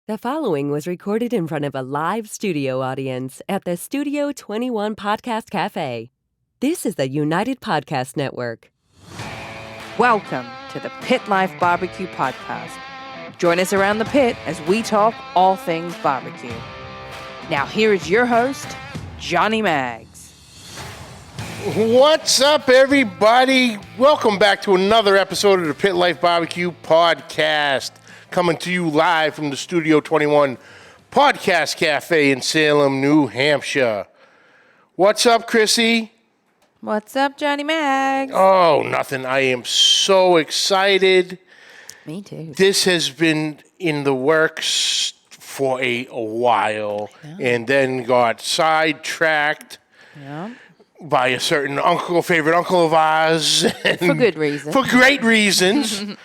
The following was recorded in front of a live studio audience at the Studio 21 Podcast Café. This is the United Podcast Network. Welcome to the Pit Life BBQ podcast. Join us around the pit as we talk all things barbecue. Now here is your host, Johnnie Mags. What's up, everybody? Welcome back to another episode of the Pit Life BBQ podcast. Coming to you live from the Studio 21 Podcast Café in Salem, New Hampshire. What's up, Chrissy? What's up, Johnnie Mags? Oh, nothing. I am so excited. Me too. This has been in the works for a while and then got sidetracked by a certain favorite uncle of ours. For good reason. For great reasons.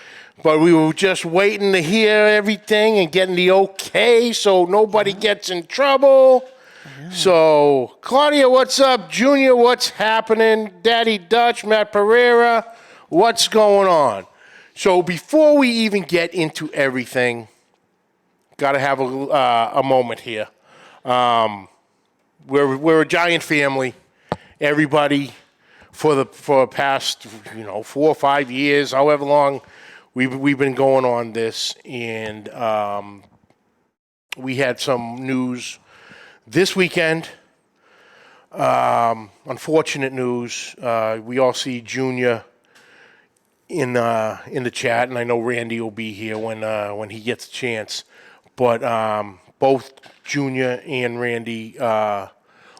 But we were just waiting to hear everything and getting the okay so nobody gets in trouble. So, Claudia, what's up? Junior, what's happening? Daddy Dutch, Matt Pereira, what's going on? So, before we even get into everything, got to have a moment here. We're a giant family. Everybody, for the past 4 or 5 years, however long we've been going on this, and we had some news this weekend. Unfortunate news. We all see Junior in the chat, and I know Randy will be here when he gets a chance. But both Junior and Randy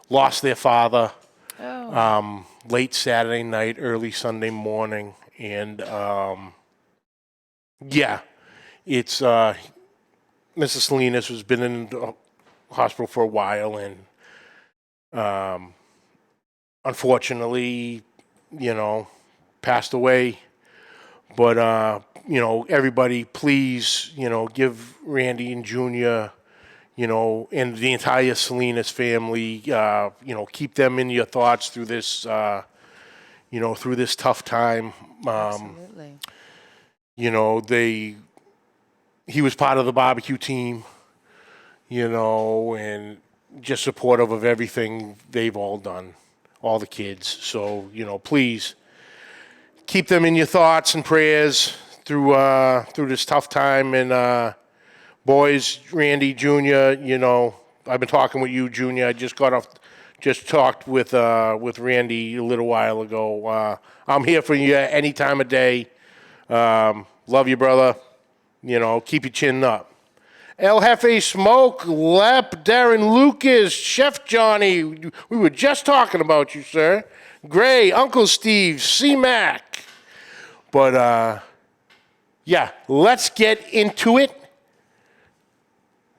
lost their father late Saturday night, early Sunday morning, and it's Mrs. Salinas has been in the hospital for a while, and unfortunately, passed away. But everybody, please, give Randy and Junior, and the entire Salinas family, keep them in your thoughts through this, through this tough time. Absolutely. He was part of the barbecue team, and just supportive of everything they've all done, all the kids. So, please keep them in your thoughts and prayers through this tough time. And boys, Randy, Junior, I've been talking with you, Junior. I just talked with Randy a little while ago. I'm here for you any time of day. Love you, brother. Keep your chin up. El Jefe Smoke, Lep, Darren Lucas, Chef Johnnie. We were just talking about you, sir. Gray, Uncle Steve, C-Mac. But, let's get into it.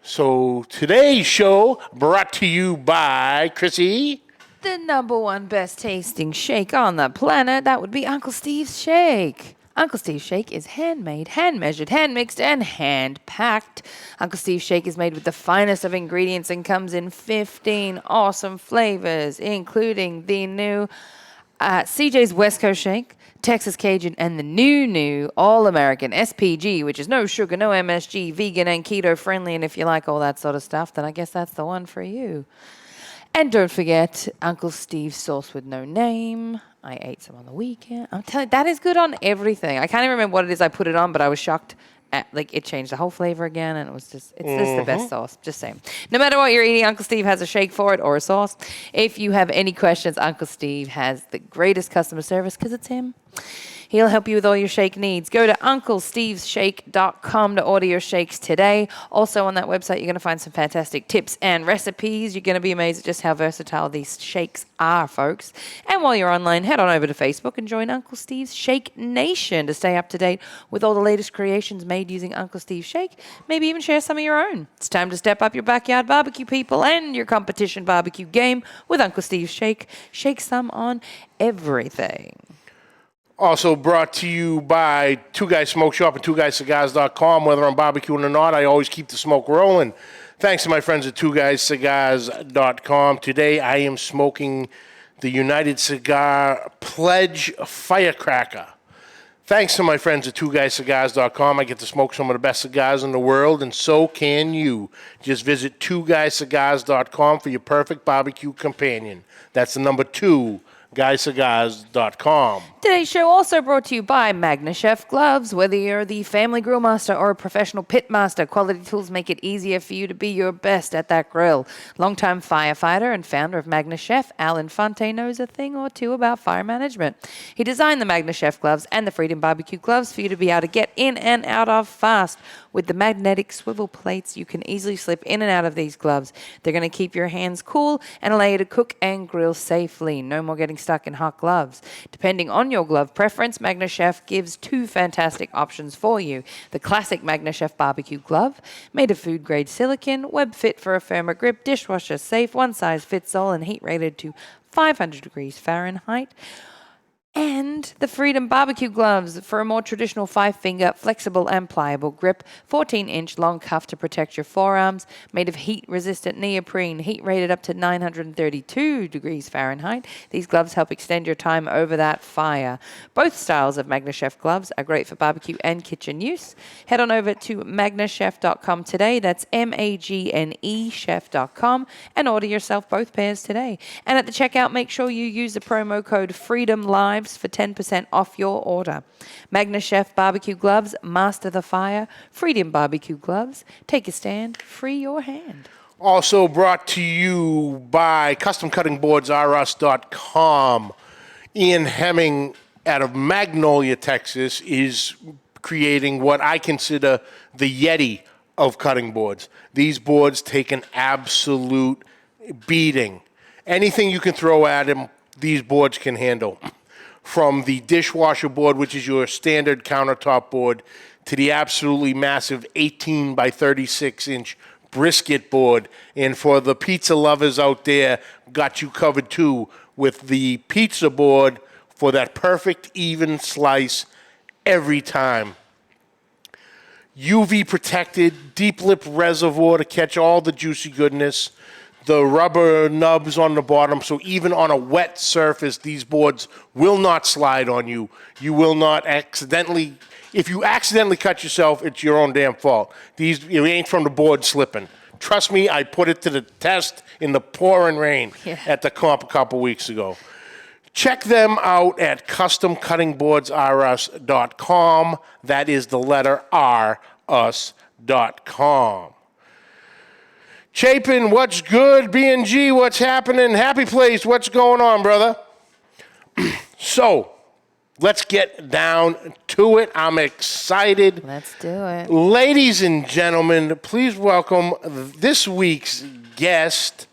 So today's show brought to you by Chrissy. The number one best tasting shake on the planet, that would be Uncle Steve's Shake. Uncle Steve's Shake is handmade, hand-measured, hand-mixed, and hand-packed. Uncle Steve's Shake is made with the finest of ingredients and comes in 15 awesome flavors, including the new CJ's West Coast Shake, Texas Cajun, and the new All-American SPG, which is no sugar, no MSG, vegan and keto-friendly. And if you like all that sort of stuff, then I guess that's the one for you. And don't forget Uncle Steve's sauce with no name. I ate some on the weekend. I'm telling you, that is good on everything. I can't even remember what it is I put it on, but I was shocked at, it changed the whole flavor again, and it's just the best sauce. Just saying. No matter what you're eating, Uncle Steve has a shake for it or a sauce. If you have any questions, Uncle Steve has the greatest customer service because it's him. He'll help you with all your shake needs. Go to UncleSteve'sShake.com to order your shakes today. Also on that website, you're going to find some fantastic tips and recipes. You're going to be amazed at just how versatile these shakes are, folks. And while you're online, head on over to Facebook and join Uncle Steve's Shake Nation to stay up to date with all the latest creations made using Uncle Steve's Shake. Maybe even share some of your own. It's time to step up your backyard barbecue, people, and your competition barbecue game with Uncle Steve's Shake. Shake some on everything. Also brought to you by Two Guys Smoke Shop and TwoGuysCigars.com. Whether I'm barbecuing or not, I always keep the smoke rolling. Thanks to my friends at TwoGuysCigars.com. Today I am smoking the United Cigar Pledge Firecracker. Thanks to my friends at twoguyscigars.com, I get to smoke some of the best cigars in the world, and so can you. Just visit twoguyscigars.com for your perfect barbecue companion. That's the number 2, guyscigars.com. Today's show also brought to you by MagnaChef Gloves. Whether you're the family grill master or a professional pit master, quality tools make it easier for you to be your best at that grill. Longtime firefighter and founder of MagnaChef, Al Infante knows a thing or two about fire management. He designed the MagnaChef Gloves and the Freedom BBQ Gloves for you to be able to get in and out of fast. With the magnetic swivel plates, you can easily slip in and out of these gloves. They're going to keep your hands cool and allow you to cook and grill safely. No more getting stuck in hot gloves. Depending on your glove preference, MagnaChef gives 2 fantastic options for you. The classic MagnaChef barbecue glove, made of food-grade silicone, web fit for a firmer grip, dishwasher safe, one size fits all, and heat rated to 500 degrees Fahrenheit. And the Freedom BBQ Gloves for a more traditional 5-finger, flexible and pliable grip, 14-inch long cuff to protect your forearms, made of heat-resistant neoprene, heat rated up to 932 degrees Fahrenheit. These gloves help extend your time over that fire. Both styles of MagnaChef gloves are great for barbecue and kitchen use. Head on over to magnachef.com today. That's MAGNE chef.com, and order yourself both pairs today. And at the checkout, make sure you use the promo code FREEDOMLIVES for 10% off your order. MagnaChef barbecue gloves, master the fire. Freedom barbecue gloves, take a stand, free your hand. Also brought to you by CustomCuttingBoardsRUs.com. Ian Hemming out of Magnolia, Texas, is creating what I consider the Yeti of cutting boards. These boards take an absolute beating. Anything you can throw at them, these boards can handle. From the dishwasher board, which is your standard countertop board, to the absolutely massive 18 by 36-inch brisket board. And for the pizza lovers out there, got you covered too with the pizza board for that perfect even slice every time. UV protected, deep lip reservoir to catch all the juicy goodness. The rubber nubs on the bottom, so even on a wet surface, these boards will not slide on you. You will not accidentally, if you accidentally cut yourself, it's your own damn fault. It ain't from the board slipping. Trust me, I put it to the test in the pouring rain at the comp a couple weeks ago. Check them out at CustomCuttingBoardsRUs.com. That is the letter R, us.com. Chapin, what's good? B&G, what's happening? Happy Place, what's going on, brother? So, let's get down to it. I'm excited. Let's do it. Ladies and gentlemen, please welcome this week's guest,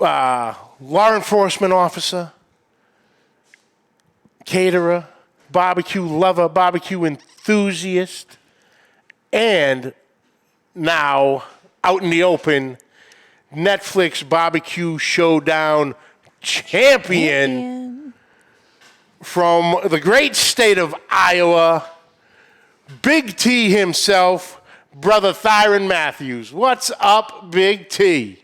law enforcement officer, caterer, barbecue lover, barbecue enthusiast, and now out in the open, Netflix barbecue Showdown champion from the great state of Iowa, Big T himself, brother Thyron Mathews. What's up, Big T?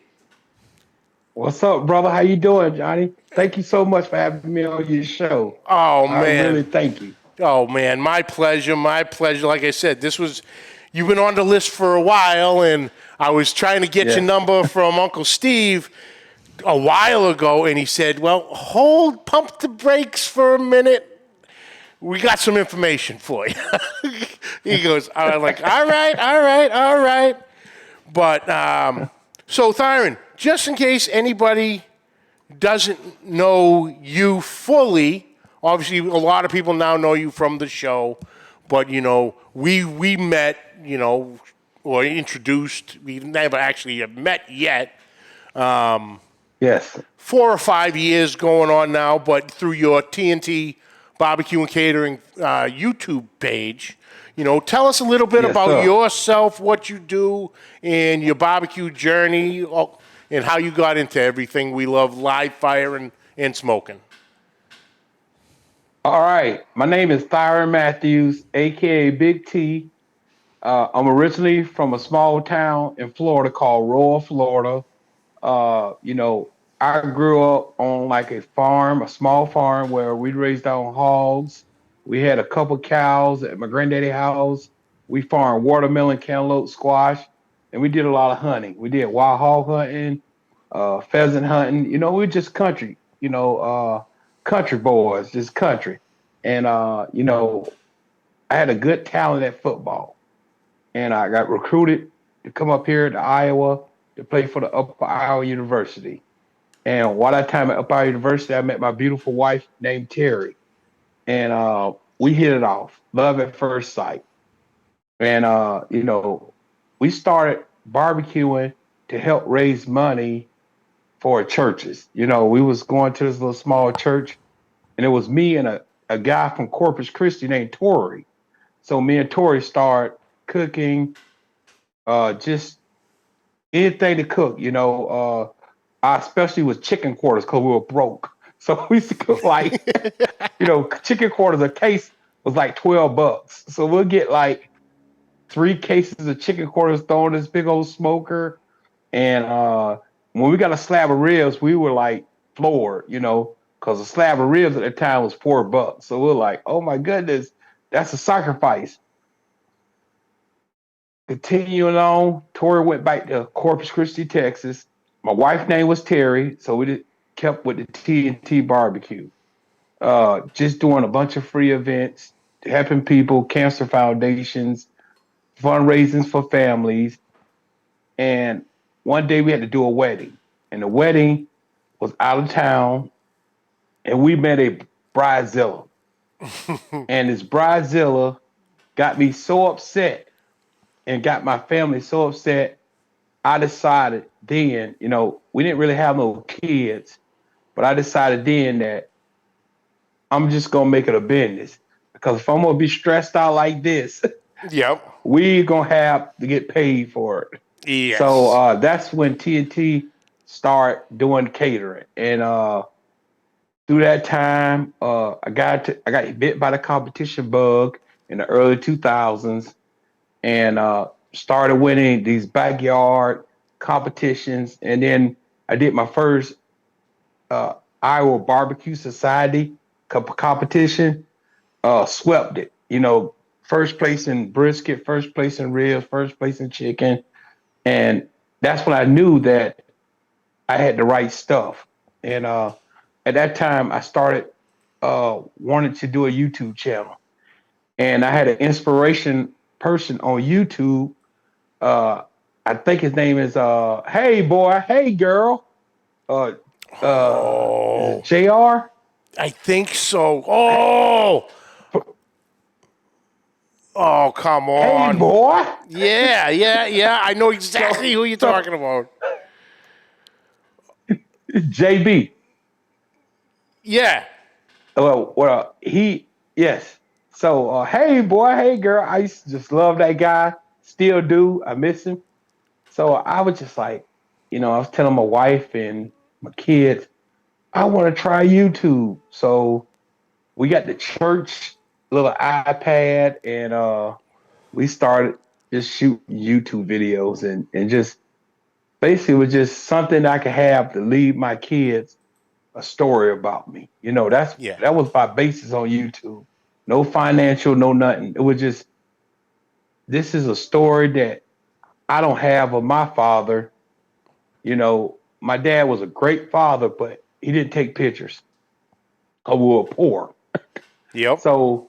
What's up, brother? How you doing, Johnny? Thank you so much for having me on your show. Oh, man. I really thank you. Oh, man, my pleasure, my pleasure. Like I said, you've been on the list for a while, and I was trying to get your number from Uncle Steve a while ago, and he said, well, pump the brakes for a minute. We got some information for you. He goes, I'm like, all right. But, so Thyron, just in case anybody doesn't know you fully, obviously a lot of people now know you from the show, but, we met, or introduced. We never actually have met yet. Yes. 4 or 5 years going on now, but through your TNT Barbecue and Catering YouTube page, tell us a little bit about yourself, what you do, and your barbecue journey, and how you got into everything we love, live fire and smoking. All right. My name is Thyron Mathews, a.k.a. Big T. I'm originally from a small town in Florida called Royal, Florida. I grew up on like a farm, a small farm where we raised our own hogs. We had a couple cows at my granddaddy's house. We farmed watermelon, cantaloupe, squash, and we did a lot of hunting. We did wild hog hunting, pheasant hunting. We were just country. Country boys, just country. And I had a good talent at football, and I got recruited to come up here to Iowa to play for the Upper Iowa University. And while that time at Upper Iowa University, I met my beautiful wife named Terry, and we hit it off, love at first sight. And we started barbecuing to help raise money for churches. We was going to this little small church, and it was me and a guy from Corpus Christi named Tori. So me and Tori started cooking, just anything to cook. I especially was chicken quarters because we were broke. So we used to cook like, chicken quarters a case was like $12. So we'll get like 3 cases of chicken quarters thrown in this big old smoker. And when we got a slab of ribs, we were like floored, because a slab of ribs at the time was $4. So we're like, oh my goodness, that's a sacrifice. Continuing on, Tori went back to Corpus Christi, Texas. My wife's name was Terry, so we kept with the T&T barbecue. Just doing a bunch of free events, helping people, cancer foundations, fundraisings for families. And one day we had to do a wedding, and the wedding was out of town, and we met a bridezilla. And this bridezilla got me so upset and got my family so upset. I decided then, we didn't really have no kids, but I decided then that I'm just gonna make it a business, because if I'm gonna be stressed out like this, Yep. we gonna have to get paid for it. Yes. So that's when T&T started doing catering, and through that time, I got bit by the competition bug in the early 2000s, and started winning these backyard competitions. And then I did my first Iowa Barbecue Society competition, swept it. First place in brisket, first place in ribs, first place in chicken. And that's when I knew that I had the right stuff. And at that time, I started wanting to do a YouTube channel. And I had an inspiration person on YouTube. I think his name is Hey Boy, Hey Girl. JR? I think so. Oh. Oh, come on. Hey boy. Yeah. I know exactly who you're talking about. JB. Yeah. Yes. So, hey boy, hey girl. I used to just love that guy. Still do. I miss him. So I was just like, I was telling my wife and my kids, I want to try YouTube. So we got the church little iPad, and we started just shooting YouTube videos, and just basically it was just something I could have to leave my kids a story about me. That was my basis on YouTube. No financial, no nothing. It was just, this is a story that I don't have of my father. My dad was a great father, but he didn't take pictures because we were poor. Yep. So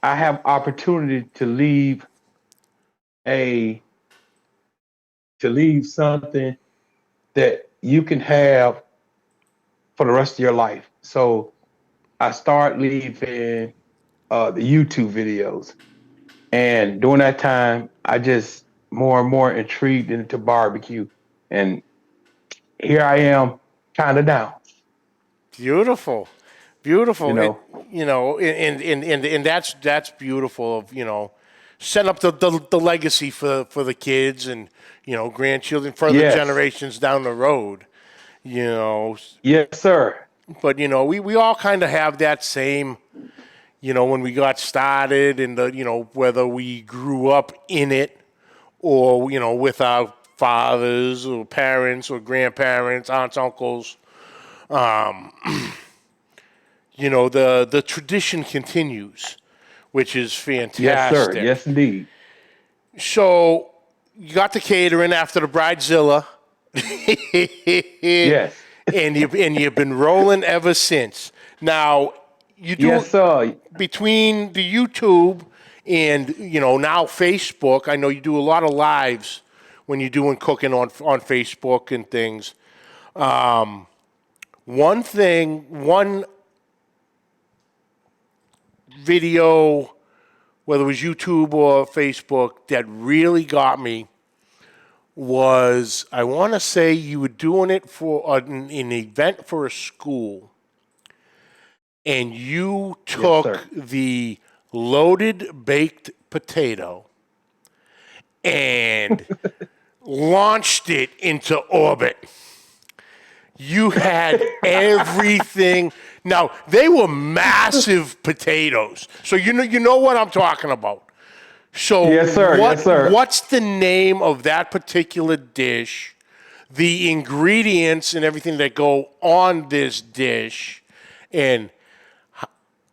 I have opportunity to leave something that you can have for the rest of your life. So I start leaving the YouTube videos. And during that time, I just more and more intrigued into barbecue. And here I am, kind of now. Beautiful. And that's beautiful of, set up the legacy for the kids and, grandchildren, further generations down the road, Yes, sir. But, we all kind of have that same, when we got started and, whether we grew up in it or, with our fathers or parents or grandparents, aunts, uncles, the tradition continues, which is fantastic. Yes, sir. Yes, indeed. So you got the catering after the Bridezilla. Yes. and you've been rolling ever since. Now you do Yes, sir. between the YouTube and now Facebook. I know you do a lot of lives when you're doing cooking on Facebook and things. One video, whether it was YouTube or Facebook, that really got me was, I want to say you were doing it for an event for a school, and you took the loaded baked potato and launched it into orbit. You had everything. Now, they were massive potatoes, so you know what I'm talking about. So yes, sir. Yes, sir. What's the name of that particular dish, the ingredients and everything that go on this dish, and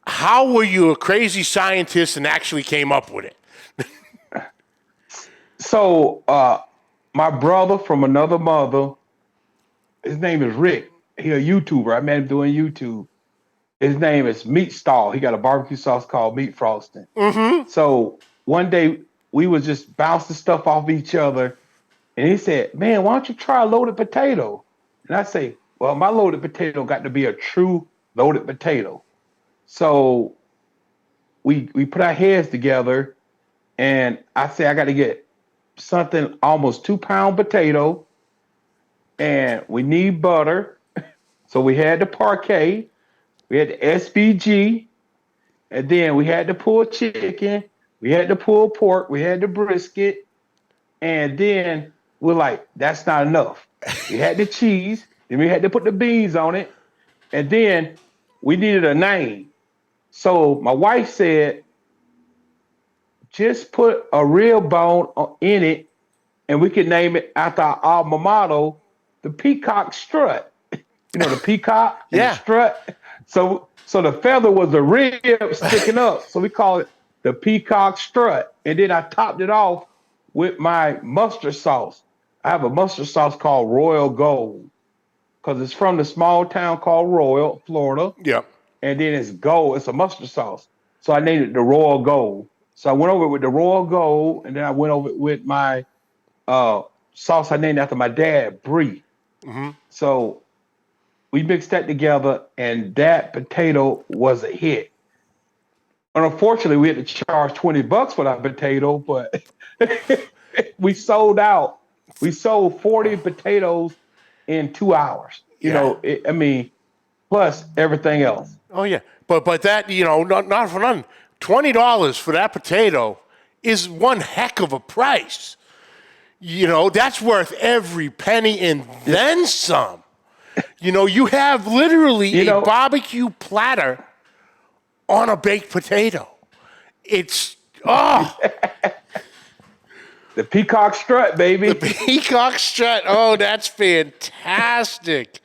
how were you a crazy scientist and actually came up with it? So, my brother from another mother, his name is Rick. He's a YouTuber. I met him doing YouTube. His name is Meat Stall. He got a barbecue sauce called Meat Frosting. Mm-hmm. So one day we was just bouncing stuff off each other, and he said, "Man, why don't you try a loaded potato?" And I say, "Well, my loaded potato got to be a true loaded potato." So we put our heads together, and I say I got to get something almost 2-pound potato, and we need butter. So we had the parquet, we had the SPG, and then we had the pulled chicken, we had the pulled pork, we had the brisket, and then we're like, that's not enough. We had the cheese, then we had to put the beans on it, and then we needed a name. So my wife said, just put a real bone in it, and we could name it after our alma mater, the Peacock Strut. The peacock and the strut. So the feather was the rib sticking up. So we call it the Peacock Strut. And then I topped it off with my mustard sauce. I have a mustard sauce called Royal Gold because it's from the small town called Royal, Florida. Yep. And then it's gold. It's a mustard sauce. So I named it the Royal Gold. So I went over it with the Royal Gold, and then I went over it with my sauce I named after my dad, Brie. Mm-hmm. So we mixed that together, and that potato was a hit. And unfortunately, we had to charge $20 for that potato, but we sold out. We sold 40 potatoes in 2 hours. Plus everything else. Oh yeah, but that not for nothing. $20 for that potato is one heck of a price. That's worth every penny and then some. You have literally a barbecue platter on a baked potato. It's, the Peacock Strut, baby. The Peacock Strut. Oh, that's fantastic.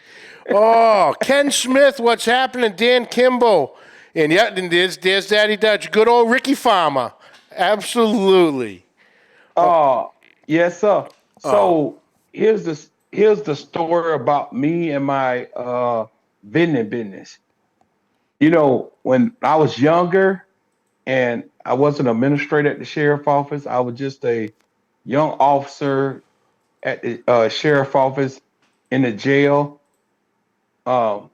Oh, Ken Smith, what's happening? Dan Kimball. And there's Daddy Dutch. Good old Ricky Farmer. Absolutely. Oh, yes, sir. So here's the story about me and my vending business. When I was younger and I wasn't an administrator at the sheriff's office, I was just a young officer at the sheriff's office in the jail. Me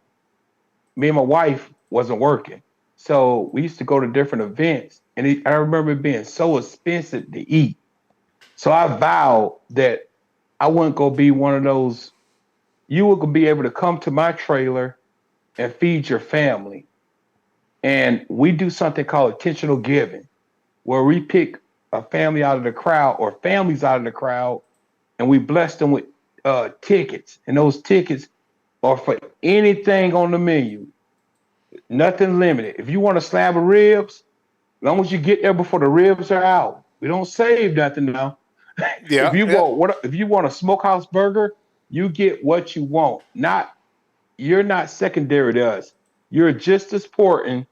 and my wife wasn't working. So we used to go to different events, and I remember it being so expensive to eat. So I vowed that I wasn't going to be one of those. You were going to be able to come to my trailer and feed your family. And we do something called intentional giving, where we pick a family out of the crowd or families out of the crowd, and we bless them with tickets. And those tickets are for anything on the menu. Nothing limited. If you want a slab of ribs, as long as you get there before the ribs are out, we don't save nothing now. Yeah. If you want a smokehouse burger, you get what you want. You're not secondary to us. you're just as important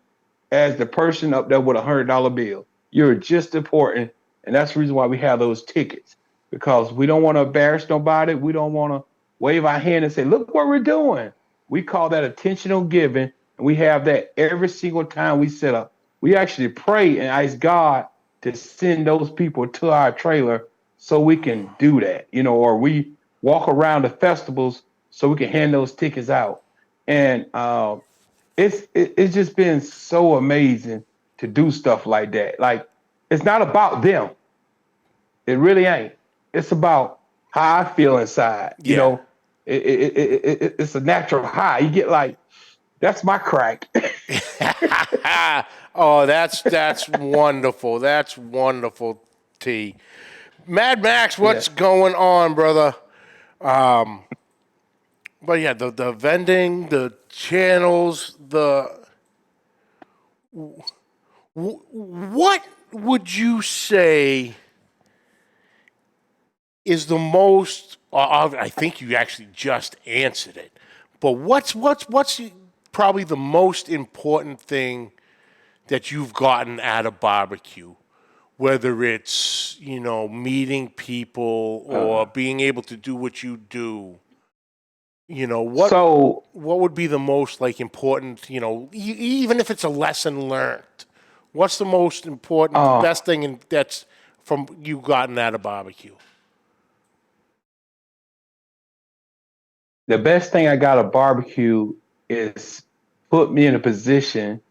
as the person up there with $100 bill. You're just important, and that's the reason why we have those tickets, because we don't want to embarrass nobody. We don't want to wave our hand and say, "Look what we're doing." We call that attentional giving, and we have that every single time we set up. We actually pray and ask God to send those people to our trailer so we can do that, or we walk around the festivals so we can hand those tickets out. And it's just been so amazing to do stuff like that. Like, it's not about them. It really ain't. It's about how I feel inside. Yeah. It's a natural high. You get like, that's my crack. Oh, that's wonderful. That's wonderful, T. Mad Max, what's going on, brother? But yeah, the vending, the channels, what would you say is the most? I think you actually just answered it. But what's probably the most important thing that you've gotten out of barbecue? Whether it's, meeting people or being able to do what you do, what would be the most important, even if it's a lesson learned, what's the most important, best thing that's from you gotten out of barbecue? The best thing I got of barbecue is put me in a position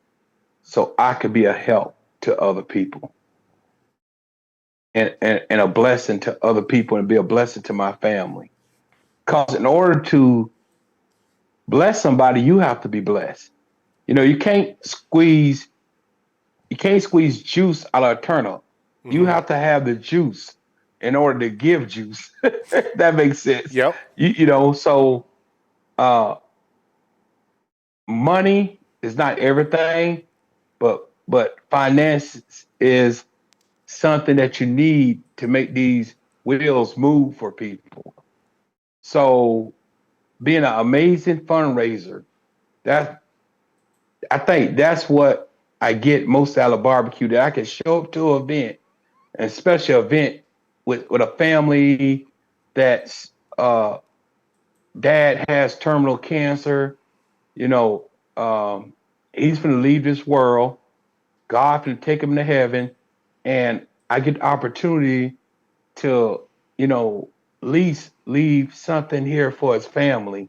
so I could be a help to other people. And a blessing to other people and be a blessing to my family. Because in order to bless somebody, you have to be blessed. You can't squeeze juice out of a turnip. Mm-hmm. You have to have the juice in order to give juice. That makes sense. Yep. So money is not everything, but finances is something that you need to make these wheels move for people. So being an amazing fundraiser, I think that's what I get most out of barbecue, that I can show up to an event, and especially an event with a family that's dad has terminal cancer. He's going to leave this world. God can take him to heaven. And I get the opportunity to, at least leave something here for his family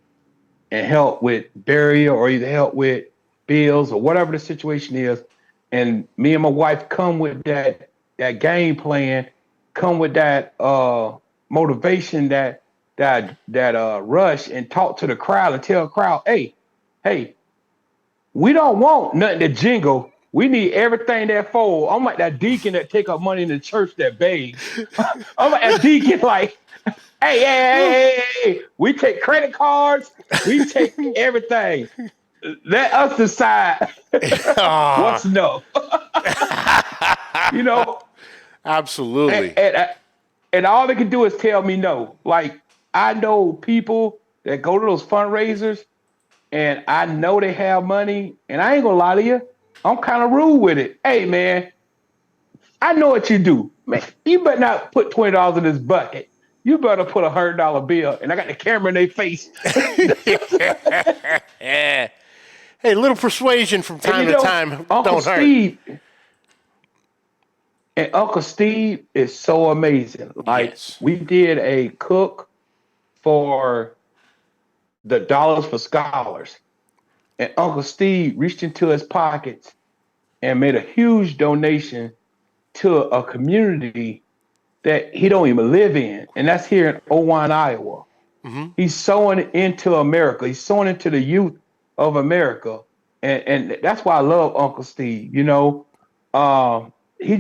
and help with burial or either help with bills or whatever the situation is. And me and my wife come with that game plan, come with that motivation, that rush, and talk to the crowd and tell the crowd, hey, we don't want nothing to jingle. We need everything that fold. I'm like that deacon that take up money in the church that begs. I'm like that deacon, like, hey, we take credit cards. We take everything. Let us decide what's enough. Absolutely. And all they can do is tell me no. Like, I know people that go to those fundraisers, and I know they have money, and I ain't gonna lie to you, I'm kind of rude with it. Hey, man, I know what you do. Man, you better not put $20 in this bucket. You better put $100 bill, and I got the camera in their face. Yeah. Hey, a little persuasion from time to time don't hurt. And Uncle Steve is so amazing. Like, we did a cook for the Dollars for Scholars. And Uncle Steve reached into his pockets and made a huge donation to a community that he don't even live in. And that's here in Owine, Iowa. Mm-hmm. He's sowing into America. He's sowing into the youth of America. And that's why I love Uncle Steve. He's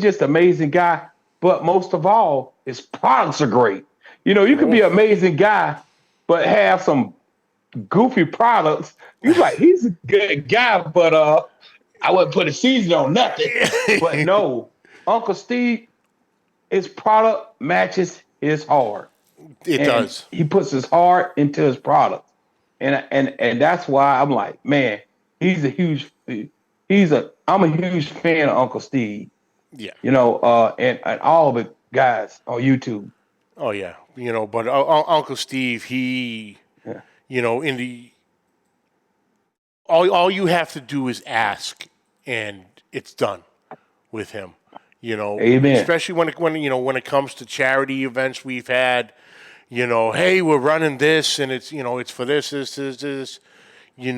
just an amazing guy. But most of all, his products are great. You can be an amazing guy, but have some goofy products. He's a good guy, but I wouldn't put a season on nothing. But no, Uncle Steve, his product matches his heart. It does. He puts his heart into his product. And that's why I'm like, man, he's a huge. I'm a huge fan of Uncle Steve. Yeah. And all the guys on YouTube. Oh yeah. But Uncle Steve, he, Yeah. in the all you have to do is ask, and it's done with him. Amen. Especially when it comes to charity events we've had. Hey, we're running this, and it's for this. He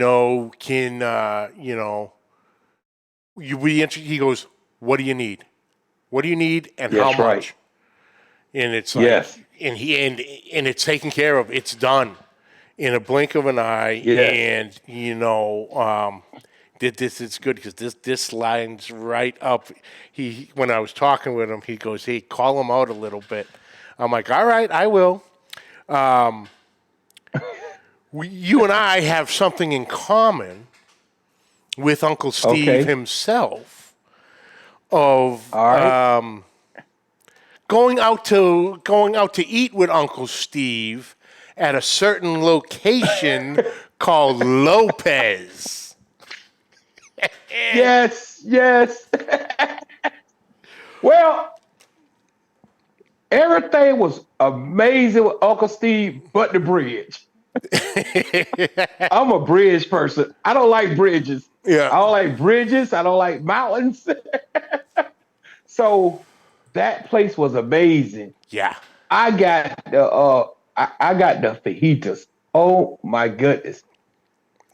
goes, what do you need? What do you need, and how much? Right. And it's like, Yes. and it's taken care of. It's done in a blink of an eye. Yes. And this is good because this lines right up. When I was talking with him, he goes, "Hey, call him out a little bit." I'm like, "All right, I will." You and I have something in common with Uncle Steve himself. Of All right. going out to eat with Uncle Steve at a certain location called Lopez. Yes. Well, everything was amazing with Uncle Steve, but the bridge. I'm a bridge person. I don't like bridges. Yeah. I don't like bridges. I don't like mountains. So that place was amazing. Yeah. I got the fajitas. Oh my goodness.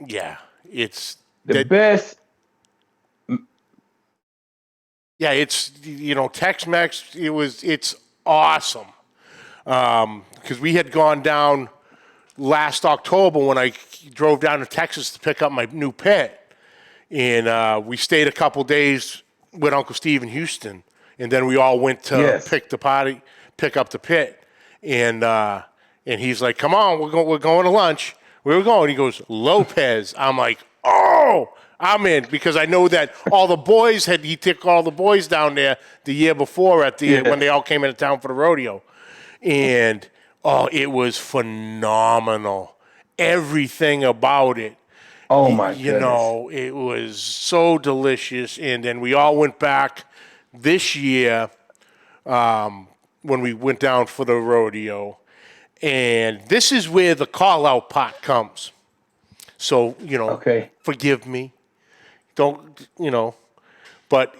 Yeah. It's the best. Yeah, it's Tex-Mex. It's awesome. Because we had gone down last October when I drove down to Texas to pick up my new pit, and we stayed a couple days with Uncle Steve in Houston, and then we all went to pick up the pit, and he's like, "Come on, we're going to lunch." Where are we going? He goes, "Lopez." I'm like, "Oh, I'm in," because I know that all the boys he took all the boys down there the year before when they all came into town for the rodeo, and it was phenomenal. Everything about it. Oh my goodness. It was so delicious. And then we all went back this year when we went down for the rodeo. And this is where the call-out part comes. So, forgive me. Don't, but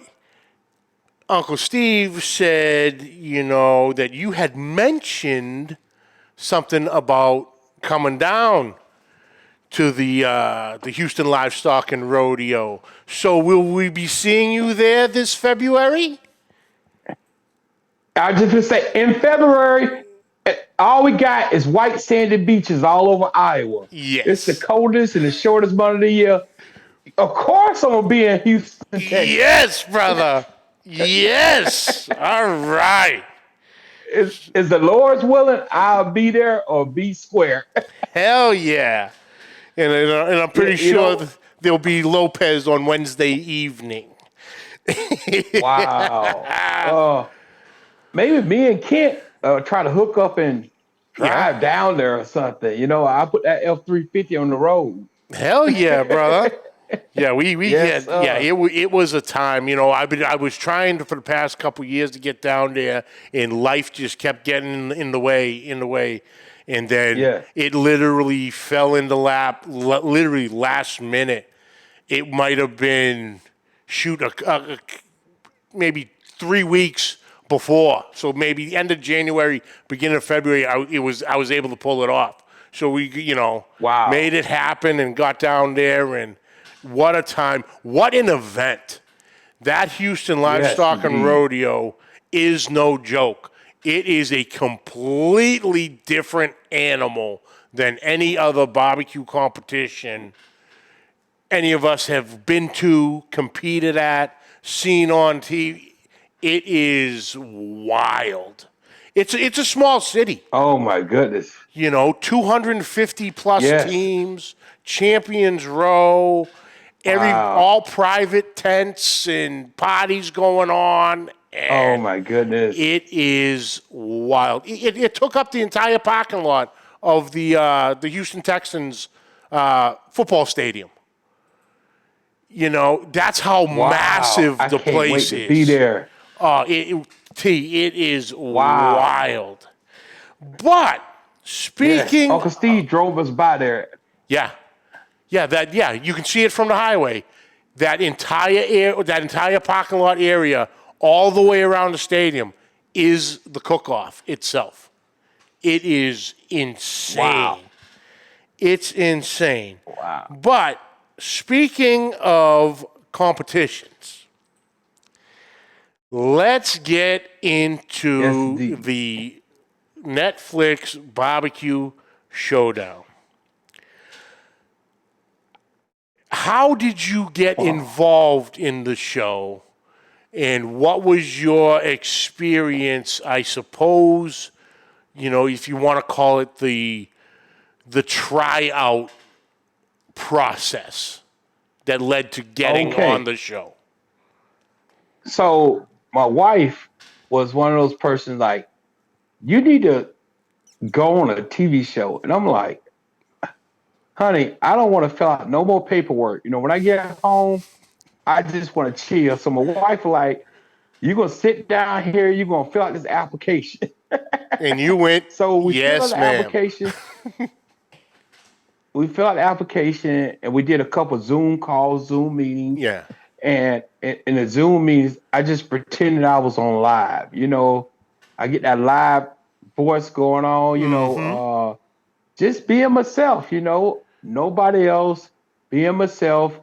Uncle Steve said, that you had mentioned something about coming down to the Houston Livestock and Rodeo. So will we be seeing you there this February? I just want to say, in February, all we got is white sandy beaches all over Iowa. Yes. It's the coldest and the shortest month of the year. Of course I'm going to be in Houston, Texas. Yes, brother. Yes. All right. Is the Lord's willing, I'll be there or be square. Hell yeah. And I'm pretty sure there'll be Lopez on Wednesday evening. Wow. Maybe me and Kent try to hook up and drive down there or something. I put that F-350 on the road. Hell yeah, brother. Yeah, it was a time. I was trying for the past couple of years to get down there, and life just kept getting in the way. And then it literally fell in the lap, literally last minute. It might have been, maybe 3 weeks before. So maybe the end of January, beginning of February, I was able to pull it off. So we, made it happen and got down there, and what a time. What an event. That Houston Livestock and Rodeo is no joke. It is a completely different animal than any other barbecue competition any of us have been to, competed at, seen on TV. It is wild. It's a small city. Oh, my goodness. 250-plus teams, Champions Row, all private tents and parties going on. Oh, my goodness. It is wild. It took up the entire parking lot of the Houston Texans football stadium. You know, that's how massive I the can't place wait to is. be there. It is Wow. wild. But speaking, Uncle Steve drove us by there. yeah, you can see it from the highway. That entire parking lot area, all the way around the stadium, is the cook-off itself. It is insane. Wow. It's insane. Wow. But speaking of competitions, let's get into Yes, the Netflix barbecue showdown. How did you get involved in the show, and what was your experience, I suppose, you know, if you want to call it the tryout process that led to getting on the show? So my wife was one of those persons like, you need to go on a TV show. And I'm like, honey, I don't want to fill out no more paperwork. You know, when I get home, I just want to chill. So my wife was like, you're going to sit down here, you're going to fill out this application. And you went, So we filled out yes, the ma'am. application. We filled out the application and we did a couple Zoom calls, Zoom meetings. Yeah. And in the Zoom meetings, I just pretended I was on live. You know, I get that live voice going on, you know, just being myself, you know, nobody else, being myself.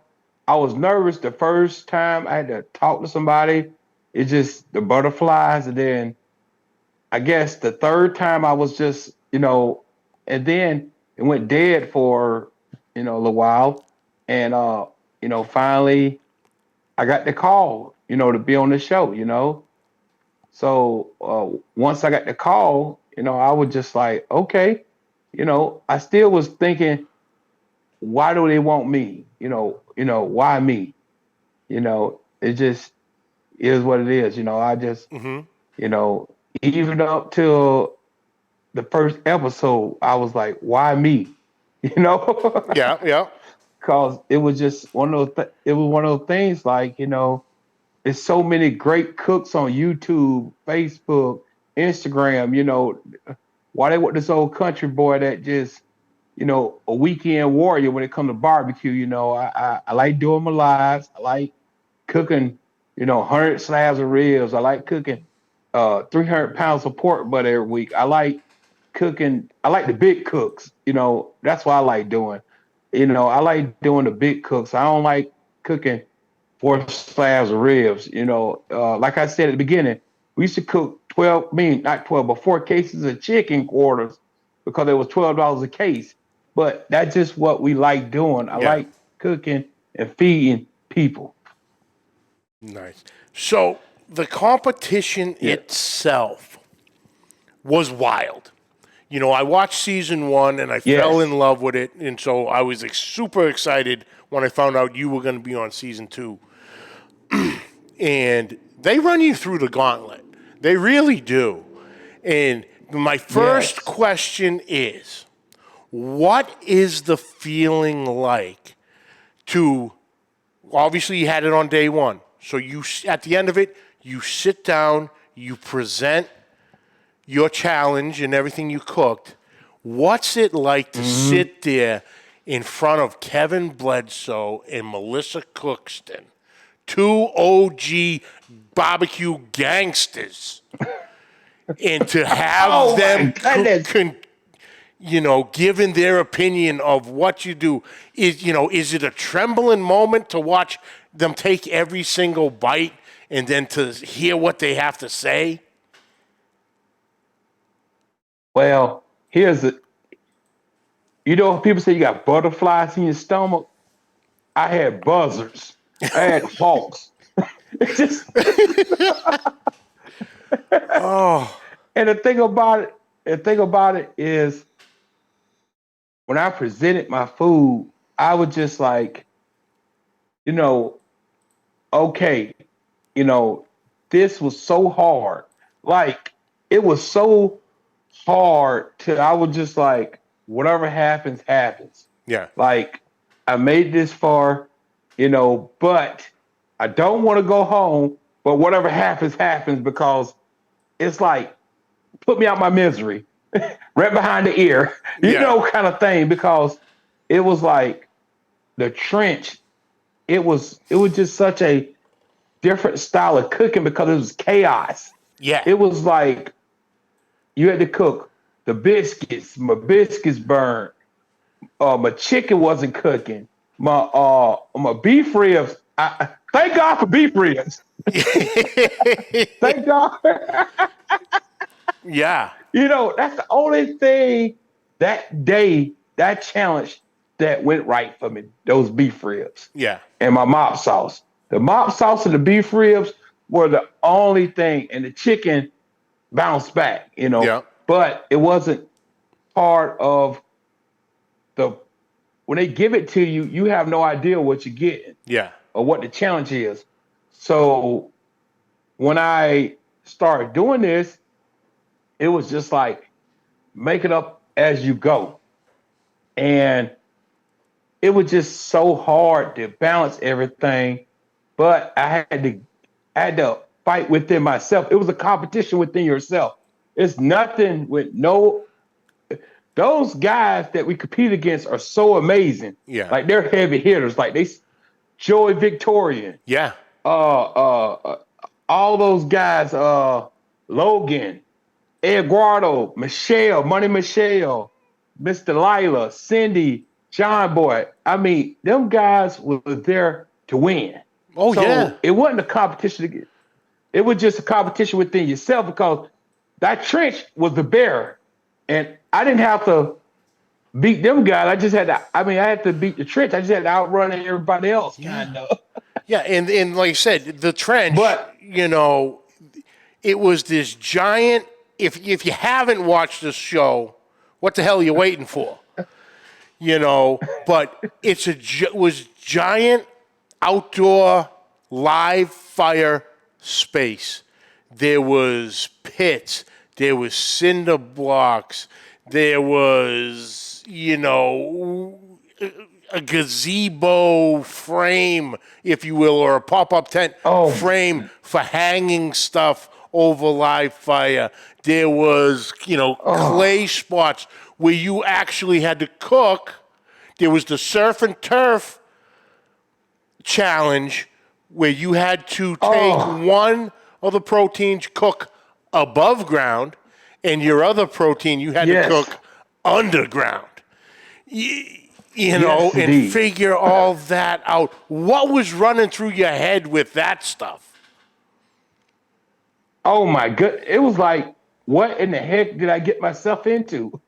I was nervous the first time I had to talk to somebody. It's just the butterflies. And then I guess the third time I was just, you know, and then it went dead for, you know, a little while. And, you know, finally I got the call, you know, to be on the show, you know. So once I got the call, you know, I was just like, okay, you know, I still was thinking, why do they want me? You know, why me? You know, it just is what it is. You know, I just, you know, even up till the first episode, I was like, why me? You know? Yeah. Because it was just one of those. It was one of those things like, you know, there's so many great cooks on YouTube, Facebook, Instagram. You know, why they want this old country boy that just, you know, a weekend warrior when it comes to barbecue. You know, I like doing my lives. I like cooking, you know, 100 slabs of ribs. I like cooking 300 pounds of pork butt every week. I like cooking. I like the big cooks. You know, that's what I like doing. You know, I like doing the big cooks. I don't like cooking 4 slabs of ribs. You know, like I said at the beginning, we used to cook 12, I mean, not 12, but 4 cases of chicken quarters because it was $12 a case. But that's just what we like doing. I like cooking and feeding people. Nice. So the competition itself was wild. You know, I watched season 1 and I fell in love with it. And so I was super excited when I found out you were going to be on season 2. And they run you through the gauntlet. They really do. And my first question is, what is the feeling like to, obviously you had it on day 1. So you, at the end of it, you sit down, you present your challenge and everything you cooked. What's it like to sit there in front of Kevin Bledsoe and Melissa Cookston, 2 OG barbecue gangsters, and to have them you know, giving their opinion of what you do? Is it a trembling moment to watch them take every single bite and then to hear what they have to say? Well, here's it. You know, people say you got butterflies in your stomach. I had buzzards. I had hawks. It's just. And the thing about it is, when I presented my food, I was just like, you know, okay, you know, this was so hard. Like, it was so hard till I was just like, whatever happens, happens. Yeah. Like, I made this far. but I don't want to go home. But whatever happens, happens because it's like, put me out my misery, right behind the ear, kind of thing. Because it was like the trench. It was just such a different style of cooking because it was chaos. Yeah. It was like you had to cook the biscuits. My biscuits burned. My chicken wasn't cooking. My beef ribs. Thank God for beef ribs. Thank God. Yeah. That's the only thing that day, that challenge that went right for me. Those beef ribs. Yeah. And my mop sauce. The mop sauce and the beef ribs were the only thing, and the chicken bounced back. Yeah. But it wasn't part of the. When they give it to you, you have no idea what you're getting. Yeah. Or what the challenge is. So when I started doing this, it was just like make it up as you go. And it was just so hard to balance everything. But I had to fight within myself. It was a competition within yourself. It's nothing with those guys that we compete against are so amazing. Yeah. Like they're heavy hitters. Like Joey Victorian. Yeah. All those guys, Logan, Eduardo, Michelle, Money Michelle, Miss Delilah, Cindy, John Boy. I mean, them guys were there to win. Oh, yeah. It wasn't a competition. It was just a competition within yourself because that trench was the bearer. And I didn't have to beat them guys. I had to beat the trench. I just had to outrun everybody else, kind of. Yeah, and like I said, the trench, But it was this giant. If you haven't watched this show, what the hell are you waiting for? But was giant outdoor live fire space. There was pits. There was cinder blocks. There was, a gazebo frame, if you will, or a pop-up tent frame for hanging stuff over live fire. There was, clay spots where you actually had to cook. There was the surf and turf challenge where you had to take one of the proteins, cook above ground, and your other protein you had to cook underground. And figure all that out. What was running through your head with that stuff? Oh my good! It was like, what in the heck did I get myself into?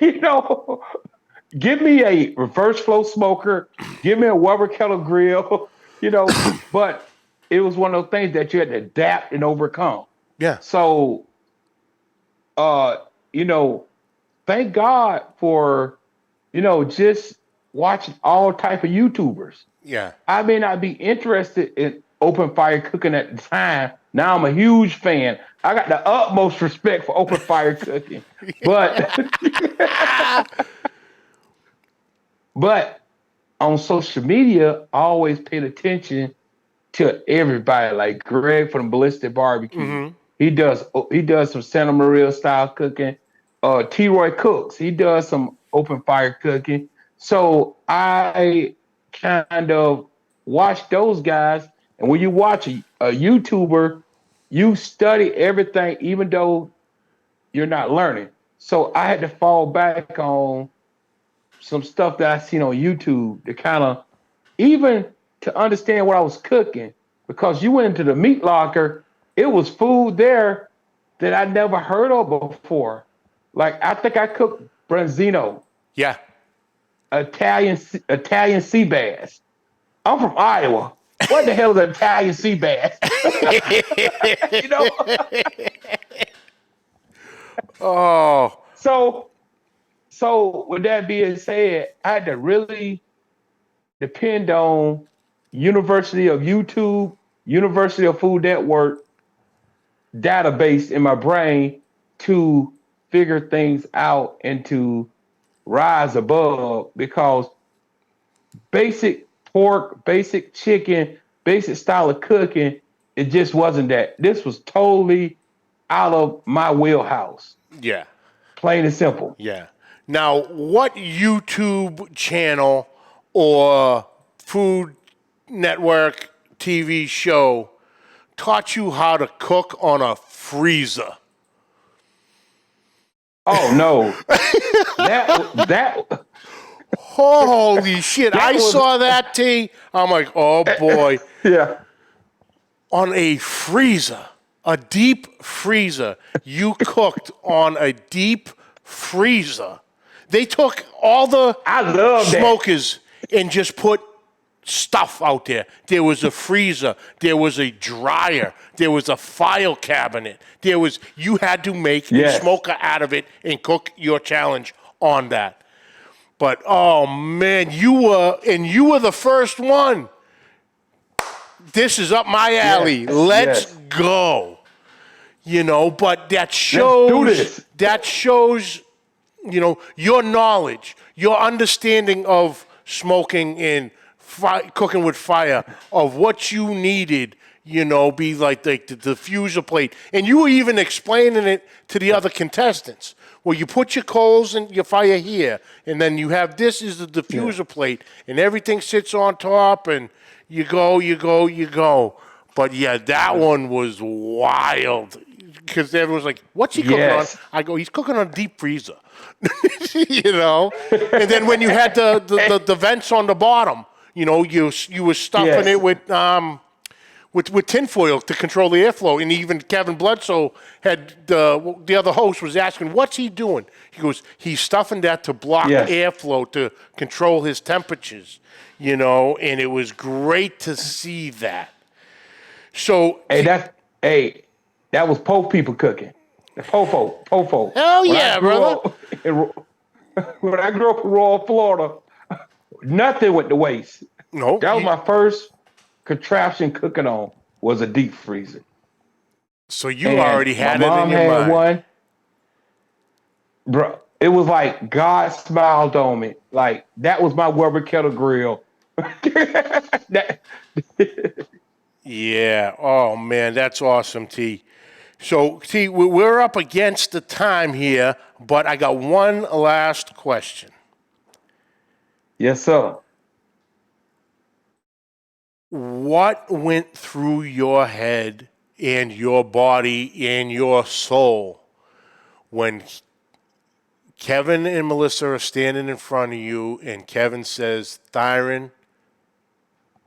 Give me a reverse flow smoker, give me a Weber kettle grill, but it was one of those things that you had to adapt and overcome. Yeah. So, thank God for, just watching all type of YouTubers. Yeah. I may not be interested in open fire cooking at the time. Now I'm a huge fan. I got the utmost respect for open fire cooking. But on social media, I always paid attention to everybody. Like Greg from Ballistic Barbecue. Mm-hmm. He does some Santa Maria style cooking. T-Roy Cooks, he does some open fire cooking. So I kind of watch those guys. And when you watch a YouTuber, you study everything, even though you're not learning. So I had to fall back on some stuff that I seen on YouTube to kind of, even to understand what I was cooking. Because you went into the meat locker, it was food there that I never heard of before. Like, I think I cooked branzino. Yeah. Italian sea bass. I'm from Iowa. What the hell is an Italian sea bass? Oh. So with that being said, I had to really depend on University of YouTube, University of Food Network database in my brain to figure things out and to rise above, because basic pork, basic chicken, basic style of cooking. It just wasn't that. This was totally out of my wheelhouse. Yeah. Plain and simple. Yeah. Now, what YouTube channel or Food Network TV show taught you how to cook on a freezer? Oh no. that Holy shit. I saw that, T. I'm like, oh boy. yeah. On a freezer, a deep freezer. You cooked on a deep freezer. They took all the I love smokers and just put stuff out there. There was a freezer. There was a dryer. There was a file cabinet. You had to make a smoker out of it and cook your challenge on that. But oh man, you were the first one. This is up my alley. Yes. Let's go. But that shows your knowledge, your understanding of smoking and cooking with fire, of what you needed, be like the diffuser plate. And you were even explaining it to the other contestants. Well, you put your coals and your fire here, and then you have this is the diffuser plate, and everything sits on top, and you go. But yeah, that one was wild. Because everyone's like, what's he cooking on? I go, he's cooking on a deep freezer. And then when you had the vents on the bottom, you were stuffing it with tinfoil to control the airflow. And even Kevin Bledsoe had the other host was asking, what's he doing? He goes, he's stuffing that to block airflow to control his temperatures. And it was great to see that. So that was po people cooking. The Pofo. Hell yeah, brother. When I grew up in rural Florida, nothing went to waste. No. That was my first contraption cooking on, was a deep freezer. So you already had it in your mind. My mom had one. Bro, it was like God smiled on me. Like, that was my Weber kettle grill. Yeah. Oh, man, that's awesome, T. So, T, we're up against the time here, but I got one last question. Yes, sir. What went through your head and your body and your soul when Kevin and Melissa are standing in front of you and Kevin says, Thyron,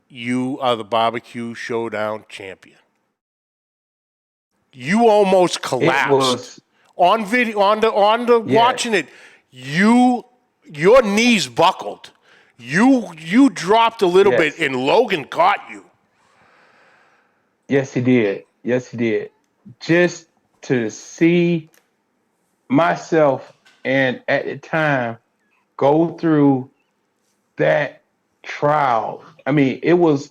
you are the barbecue showdown champion? You almost collapsed on video, on the watching it. Your knees buckled. You dropped a little bit, and Logan caught you. Yes, he did. Just to see myself and at the time go through that trial. I mean, it was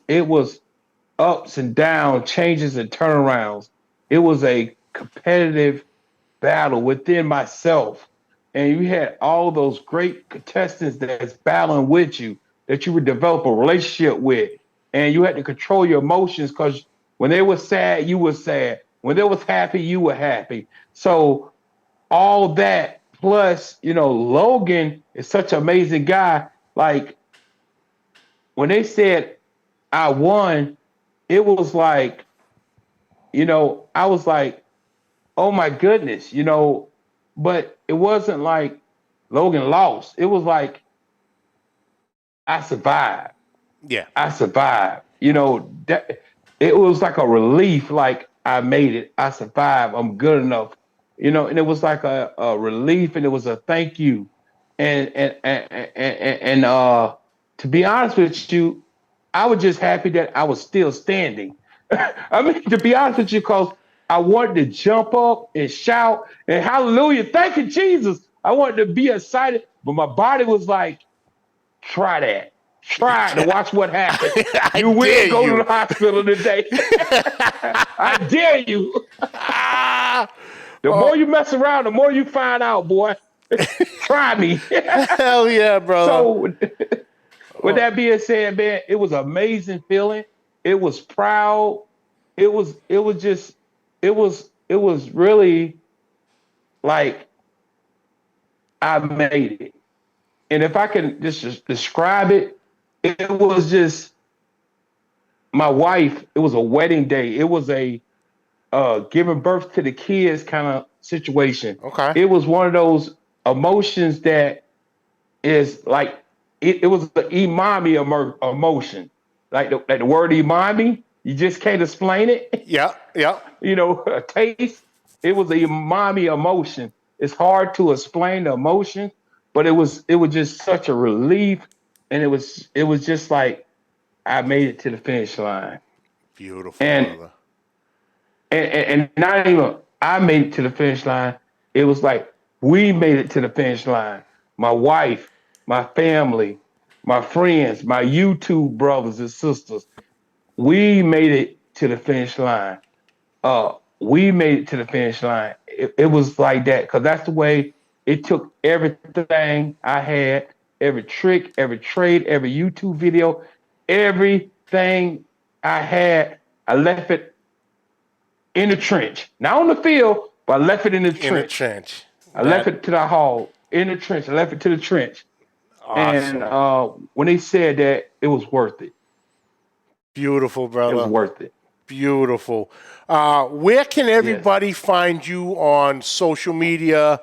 ups and downs, changes and turnarounds. It was a competitive battle within myself. And you had all those great contestants that's battling with you, that you would develop a relationship with. And you had to control your emotions, because when they were sad, you were sad. When they was happy, you were happy. So all that, plus, Logan is such an amazing guy. Like, when they said I won, it was like, I was like, oh my goodness, but it wasn't like Logan lost. It was like, I survived. Yeah. I survived. That it was like a relief, like I made it. I survived. I'm good enough. And it was like a relief, and it was a thank you. And to be honest with you, I was just happy that I was still standing. I mean, to be honest with you, because I wanted to jump up and shout and hallelujah, thank you, Jesus. I wanted to be excited, but my body was like, try that. Try to watch what happens. You will go to the hospital today. I dare you. The more you mess around, the more you find out, boy. Try me. Hell yeah, brother. So with that being said, man, it was an amazing feeling. It was proud. It was really like I made it. And if I can just describe it, it was just my wife. It was a wedding day. It was a giving birth to the kids kind of situation. Okay. It was one of those emotions that is like it was the umami emotion, like the word umami. You just can't explain it. Yeah. A taste. It was a umami emotion. It's hard to explain the emotion, but it was just such a relief, and it was just like I made it to the finish line. Beautiful, and, brother. And not even I made it to the finish line. It was like we made it to the finish line. My wife, my family, my friends, my YouTube brothers and sisters. We made it to the finish line. We made it to the finish line. It was like that because that's the way it took everything I had, every trick, every trade, every YouTube video, everything I had. I left it in the trench, not on the field, but I left it in the trench. I left it to the hall in the trench. I left it to the trench. Awesome. And when they said that, it was worth it. Beautiful, brother. It was worth it. Beautiful. Where can everybody find you on social media?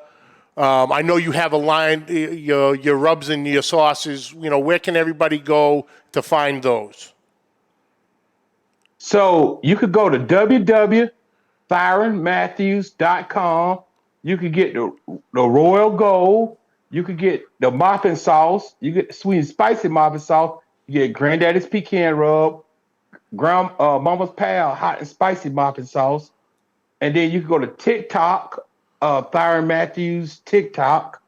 I know you have a line, your rubs and your sauces. Where can everybody go to find those? So you could go to www.thyronmathews.com. You could get the Royal Gold. You could get the muffin sauce. You get the sweet and spicy muffin sauce. You get Granddaddy's pecan rub, Mama's Pal hot and spicy muffin sauce. And then you can go to TikTok, Thyron Mathews TikTok.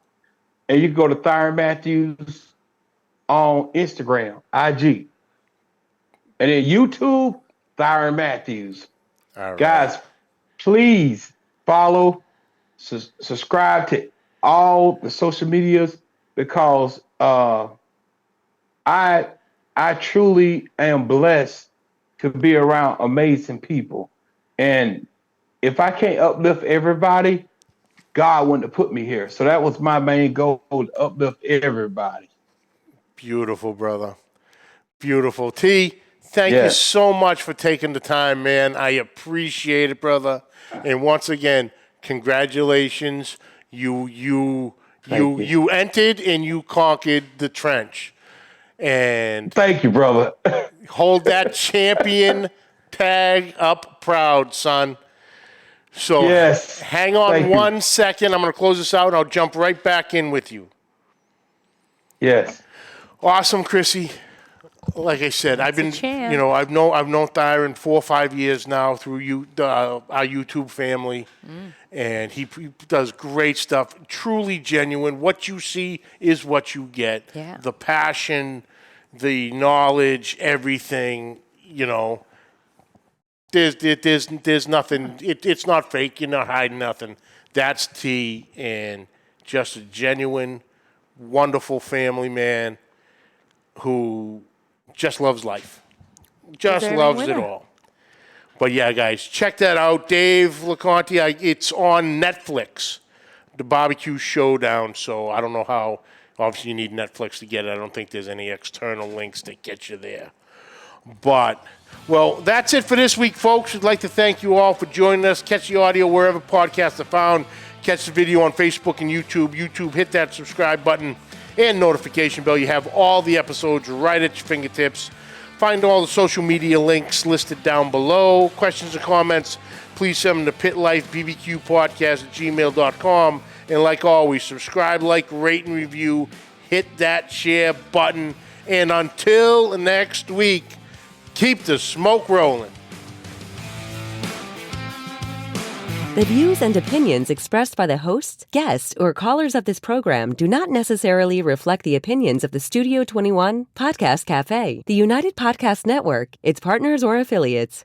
And you can go to Thyron Mathews on Instagram, IG. And then YouTube, Thyron Mathews. All right. Guys, please follow, subscribe to all the social medias because I truly am blessed to be around amazing people. And if I can't uplift everybody, God wouldn't have put me here. So that was my main goal, to uplift everybody. Beautiful, brother. Beautiful. T, thank you so much for taking the time, man. I appreciate it, brother. And once again, congratulations. You entered and you conquered the trench. And thank you, brother. Hold that champion tag up proud, son. So hang on one second. I'm going to close this out and I'll jump right back in with you. Yes. Awesome, Chrissy. Like I said, I've known Thyron 4 or 5 years now through our YouTube family, and he does great stuff. Truly genuine. What you see is what you get. Yeah. The passion, the knowledge, everything. There's nothing. It's not fake. You're not hiding nothing. That's T, and just a genuine, wonderful family man who just loves life. Just loves it all. But yeah, guys, check that out. Dave LeConte, it's on Netflix, the BBQ Showdown. So I don't know how. Obviously, you need Netflix to get it. I don't think there's any external links that get you there. But, well, that's it for this week, folks. We'd like to thank you all for joining us. Catch the audio wherever podcasts are found. Catch the video on Facebook and YouTube. YouTube, hit that subscribe button and notification bell. You have all the episodes right at your fingertips. Find all the social media links listed down below. Questions or comments, please send them to Pit Life BBQ Podcast at gmail.com. And like always, subscribe, like, rate, and review. Hit that share button. And until next week, keep the smoke rolling. The views and opinions expressed by the hosts, guests, or callers of this program do not necessarily reflect the opinions of the Studio 21 Podcast Café, the United Podcast Network, its partners, or affiliates.